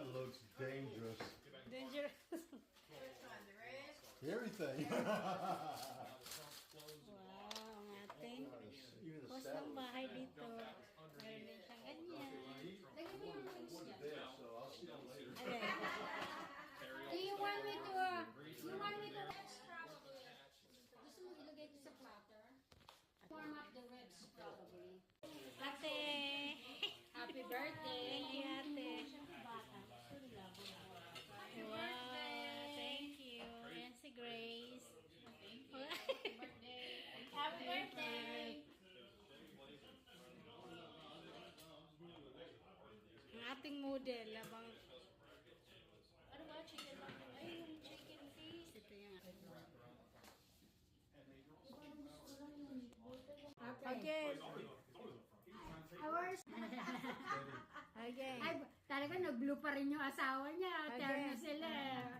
That looks dangerous. Dangerous. Everything. Wow, ang ating Even the host saddle. ng bahay dito. Meron din siyang ganyan. Lagyan mo yung wings niya. There, so I'll see you later. Ayan. Do you want me to, gusto mo ilagay ito sa platter? Warm up the ribs probably. Ate! Happy birthday! Thank you, ate. Wow, thank you. Ayan si Grace. Happy birthday! Ang ating model, labang Ano ba? Chicken muffin? Ay, yung chicken feast. ito yung Okay. Again. Ours. Again. Ay, talaga nag-blue pa rin yung asawa niya. Okay. Terno sila.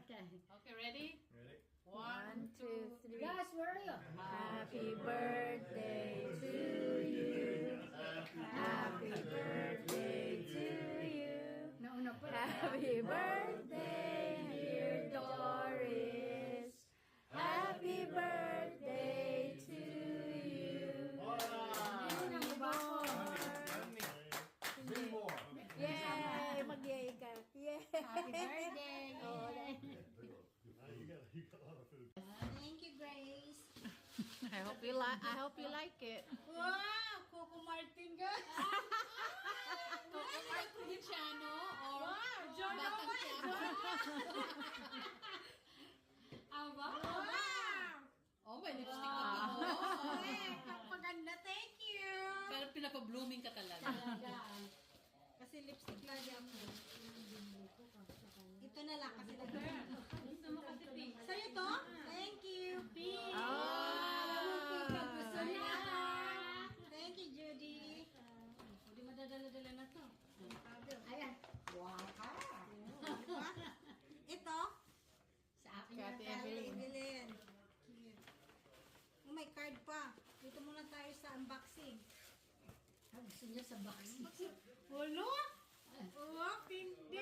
Okay. Okay, ready? Ready? 1, 2, 3. Guys, where are you? Happy birthday to you. Happy birthday to you. Nauna pa. Happy birthday, dear Doris. Happy birthday to you. Ano nang iba ko? Three more. Yay! Mag-yay ka. Yay! Happy birthday. Oh, You got a lot of food. Thank you, Grace. I hope you like it. Wow! Coco Martin, guys. Like Luciano or John Batang Quiapo. Aba? Wow! Oh, may lipstick ka pa. Paganda, thank you. Pero pinapa-blooming ka talaga. Kasi lipstick lagi ako. Ito na lang kasi nag-burn. Gusto mo kasi pink. Sa'yo to? Thank you. Pink. Oh! Gusto niya. Thank you, Judy. Hindi madadala-dala na to. Ayan. Wow ka. Ito? Sa akin yung Kati Evelyn. Evelyn. Cute. Oh, may card pa. Dito muna tayo sa unboxing. Gusto niya sa box. Wala? Oh, pindi.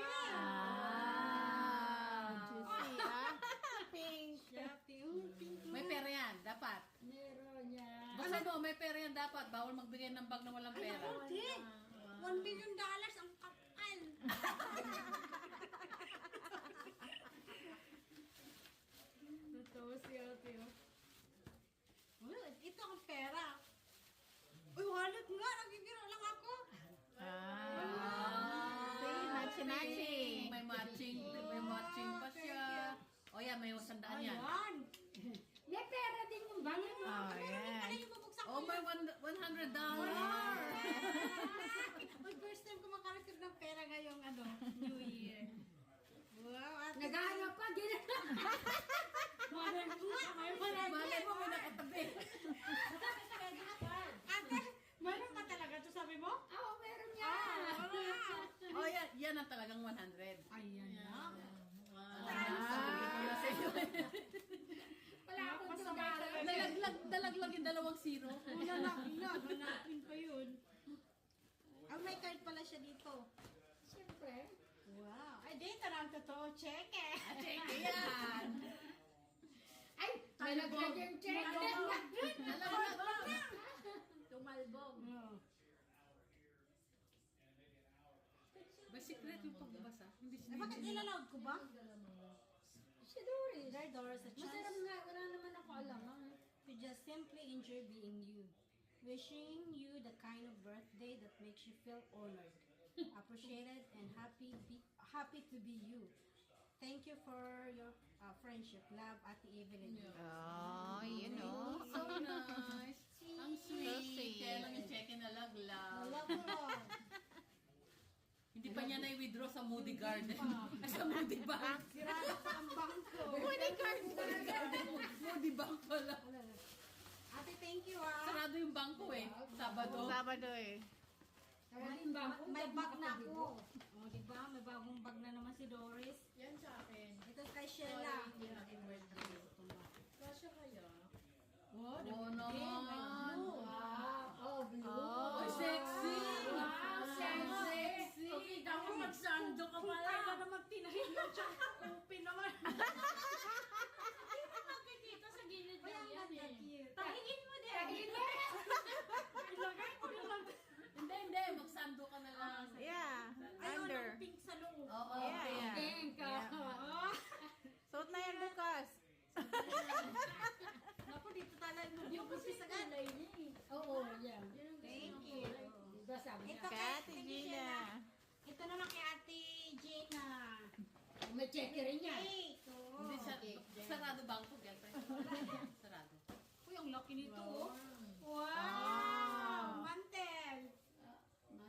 Juicy, ah. Pink. Pink. May pera yan, dapat. Meron niya. Basta mo, may pera yan dapat. Bawal magbigay ng bag na walang Ay, pera. hindi. $1 billion ang kapal. Totoo si ate. Well, ito ang pera. Uy, wallet nga. Nagigiro lang ako. See, matching-matching. May matching pa siya. O yan, may 100 yan. Ayan. May pera din yung bangin mo. Oh, Meron din yan. pala yung bubuksan ko. Oh, may $100. Uy, first time ko makareceive ng pera ngayong New Year. Wow, ate. Naghahanap pa, gina. Malay mo, Malay mo, may nakatabi. ate, meron ka talaga to sabi mo? Oo, meron yan. Oh, yan ang talagang 100. Ayan na. Wala akong $2. Dalaglag yung 2 zero. Hanapin pa yun. May card pala siya dito. Siyempre. Wow. Ay, dito lang totoo. Check eh. Check yan. Ay, malaglag yung check. Tumalbog. May secret yung pagbabasa. Hindi Ay, bakit ilaloud ko ba? Si Doris. There, Doris, a Masarap chance nga. Wala naman ako alam. to just simply enjoy being you. Wishing you the kind of birthday that makes you feel honored, appreciated, and happy to be you. Thank you for your friendship. Love, Ate Evelyn. Oh, you know. So nice. Ang sweet. sweet. Kaya lang yung check-in na laglag. Love mo. Hindi pa niya na-withdraw sa Moody Garden. Sa Moody Bank. Sirada pa ang bangko. Moody Garden. Moody Bank pala. Ate, thank you ah. Sarado yung bangko eh. Sabado. Sabado eh. May bag na ako. O, diba? May bagong bag na naman si Doris. Yan sa akin. Ito kay Sheila. Kasya kaya? Oh, Oo naman. wow. Oh, blue. Oh, sexy. Wow, sexy. Sexy. Ako magsando ka pala. Kaya naman Ito Kay Ate Gina. Ito naman kay Ate Gina. May check rin yan. Ito. Hindi, sarado bangko. Sarado. Uy, ang laki nito. Oh. Wow! Mantel.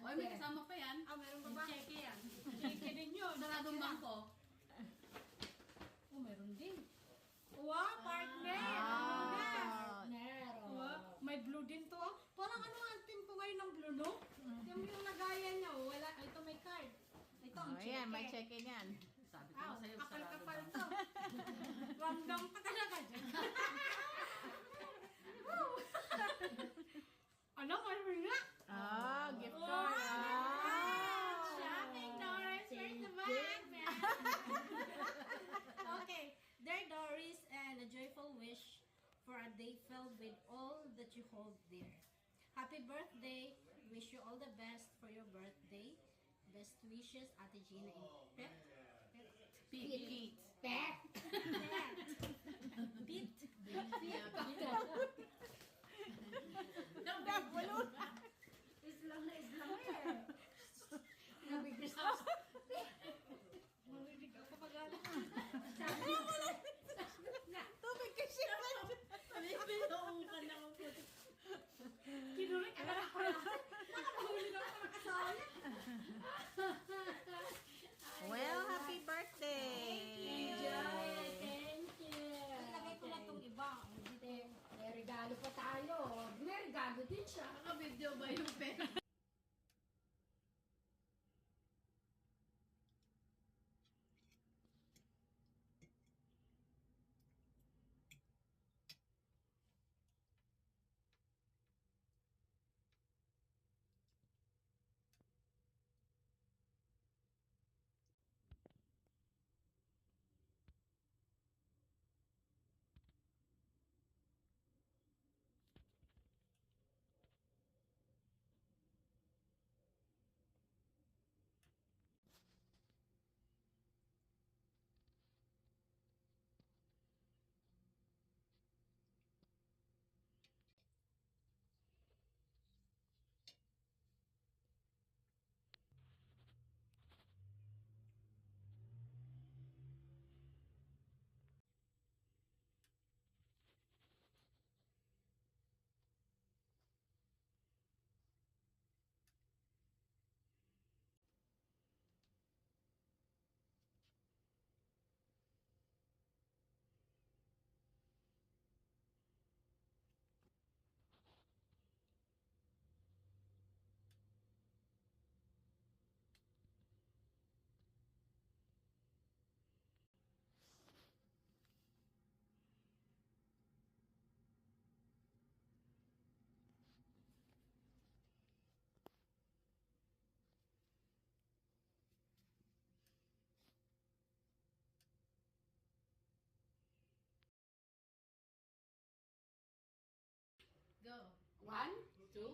Uy, may kasama pa yan. Ah, meron ba ba? Check yan. Check din yun. Saradong bangko. Oh, meron din. Wow, partner. Ah. Meron. Wow, may blue din to. Oh. Parang ano ang team ko ngayon ng blue, no? Yung nagaya niya, oh. Wala. Ito may card. Ito ang Oh, yan, may check-in yan. Sabi ko na sa'yo, sarado kapal-kapal bangko. to. Ramdam ka talaga dyan. Ano, ano nga? Oh, gift Wow! card. Ah. Shopping, Doris. Where's the bag, man? Okay. Dear Doris, and a joyful wish for a day filled with all that you hold dear. Happy birthday. Wish you all the best for your birthday. Best wishes, Ate Gina in Pet. Pete. Pet. Pete. Islang na islang eh. Nabigis ako. Marinig ako pag-ala. Tubig kasi. Kinurik ka na ako. Nakapahuli na ako nakasali. Well, happy birthday. Thank you. Ilagay ko na itong iba. May regalo pa tayo. May regalo din siya. Naka-video ba yung pera? Go. 1, 2,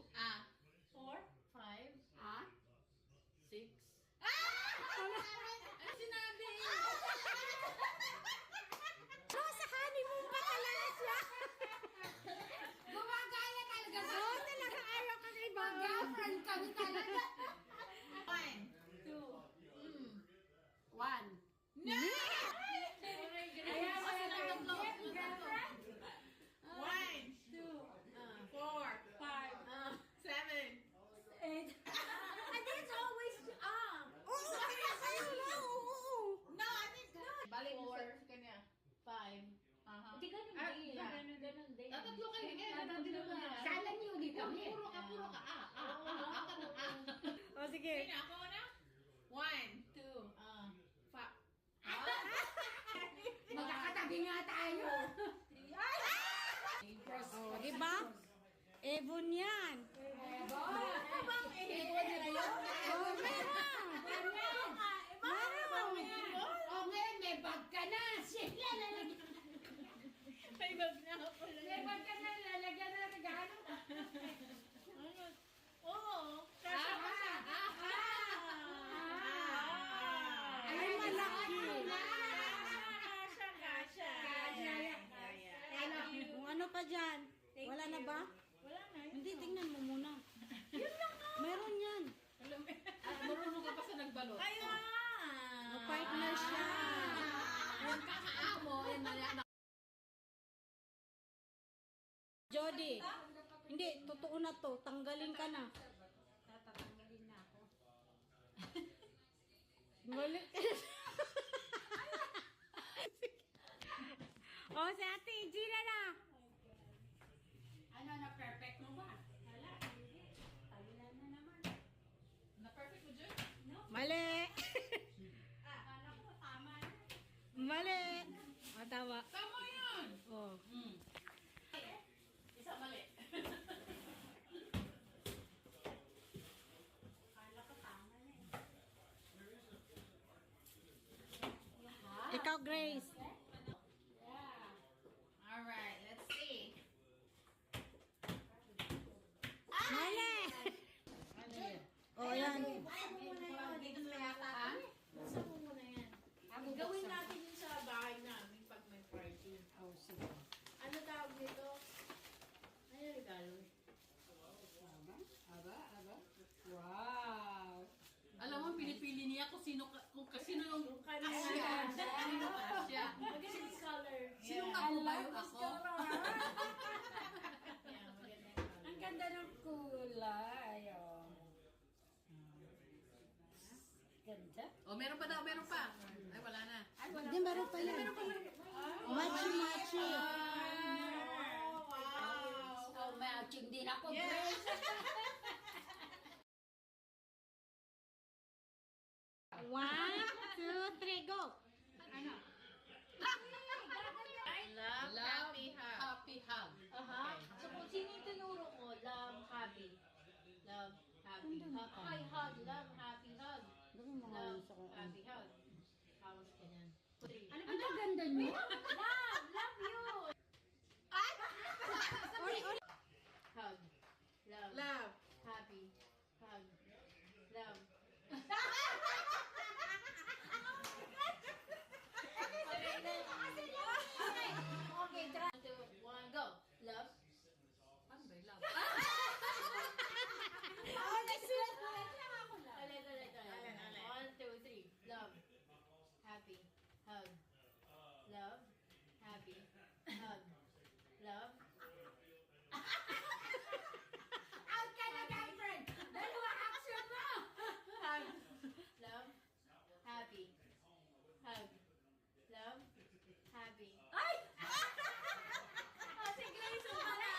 4, 5, 6. Ano sinabi? Sa honeymoon pa talaga siya. Gumagaya talaga siya. Oo, talaga ayaw ka kay Baga. Friend kami talaga. 1, 2, 1. No! Ayaw Kasi ka lang tatlo. girlfriend. 1, 2, 4, 5, 7. 8. And it's always Oo, kaya sa'yo lang. Oo. No, I think Balik mo 4, sa kanya. 5. Hindi ganun din. Ganun din. Tatlo kayo. Tatlo kayo. Kala niyo ulit kami. Puro ka. Ka na. O sige. Sige na, ako na. 1, 2, 5. Magkakatabi nga tayo. Oh, di ba? Ebon yan. Ebon? Ebon na yun? Oh, meron. Meron. Oh, ngayon may bag ka na. Sila lalagyan. May bag na ako. May bag ka na. Lalagyan na regalo. Oo. Ay, malaki. Kasha. Kung ano pa dyan? Wala na ba? Wala na. Hindi, tingnan mo muna. Yun lang. Meron yan. Hindi. Hindi, totoo na to. Tanggalin ka na. Tatanggalin na ako. Balik ka na. Oh, si Ate Gina na. Ano, na-perfect mo ba? Wala, hindi. Tagilan na naman. Na-perfect mo dyan? Mali. Akala ko tama na. Mali. O, tama. Tama yan! Oh. Isa mali. Akala ko tama na eh. Ikaw, Grace. Yeah. Alright, let's see. Mali. Oh, yan. Buksan mo muna yun. Dito sa yata. Buksan mo muna yan. Gawin natin yun sa bahay namin pag may party. Oh, sige. Ano tawag dito? Ano yung regalo? Wow. Alam mo, pinipili niya kung sino yung Yung kanya. kasya. Sino kasya. Maganda yung color. Sino kapubayo ako? Yeah, maganda yung color. Ang ganda ng kulay. Oh. Ganda. Oh, meron pa daw, meron pa. Ay, wala na. Hindi, meron pa yan. Machi-machi. Oh, matching din ako, Grace. 1, 2, 3, go. Ano? Love, happy hug. Aha. So kung sino yung tinuro mo, love, happy. Love, happy. Ay, hug, love, happy, hug. Love, happy, hug. Hawak ka niyan. Ano ba Ang ganda niyo. Love you. Hug. Love. Love. Happy. Hug. Love. Okay, try. 2, 1, go. Love. Ano ba yung love? Ulit. 1, 2, 3. Love. Happy. Hug. Love. Happy. Hug. Love. Out ka na, girlfriend! Dalawa action mo! Hug. Love. Happy. Hug. Love. Happy. Ay! Si Grace mo pala!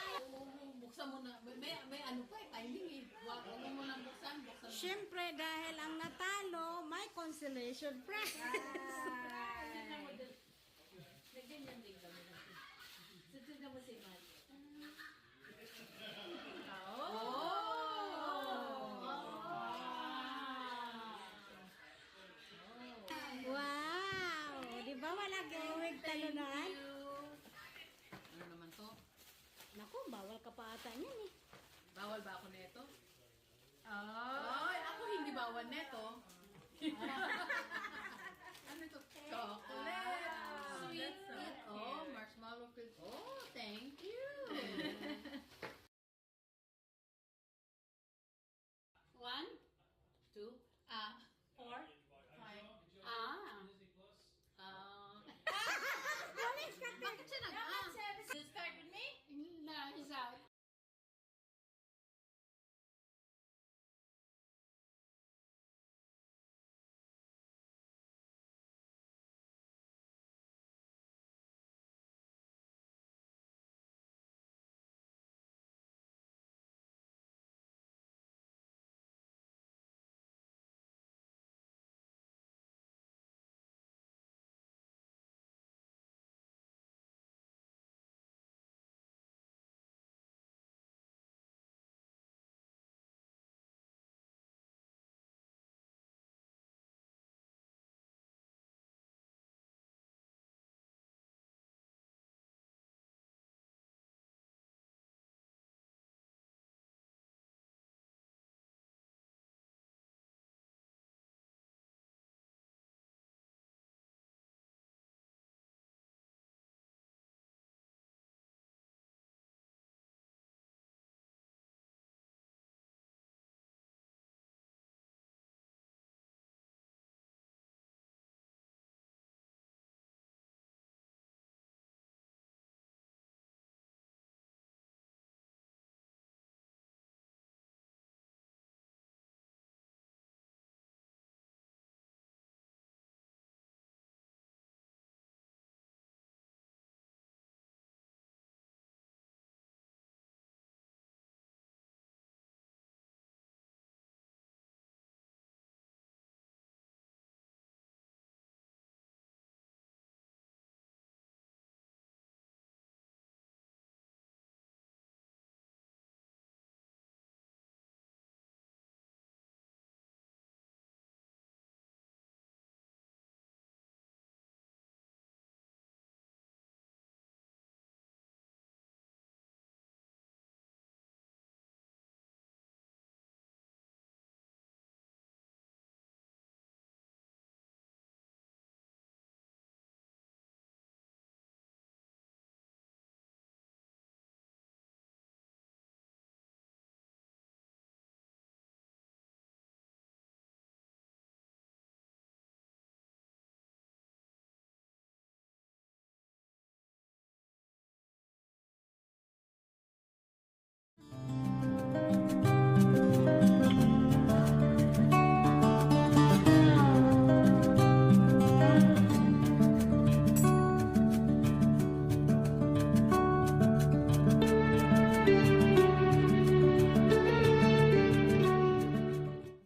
Buksan mo na. May ano pa eh, timing eh. Huwag mo lang buksan. Buksan mo. Siyempre, dahil ang natalo, may consolation prize. Nagganyan din kami. Susunod mo si Matt. Wow! Di ba wala gawing talunan? Ano naman to? Naku, bawal ka pa ata niyan eh. Bawal ba ako neto? Ay, ako hindi bawal neto. Ano ito? Chocolate!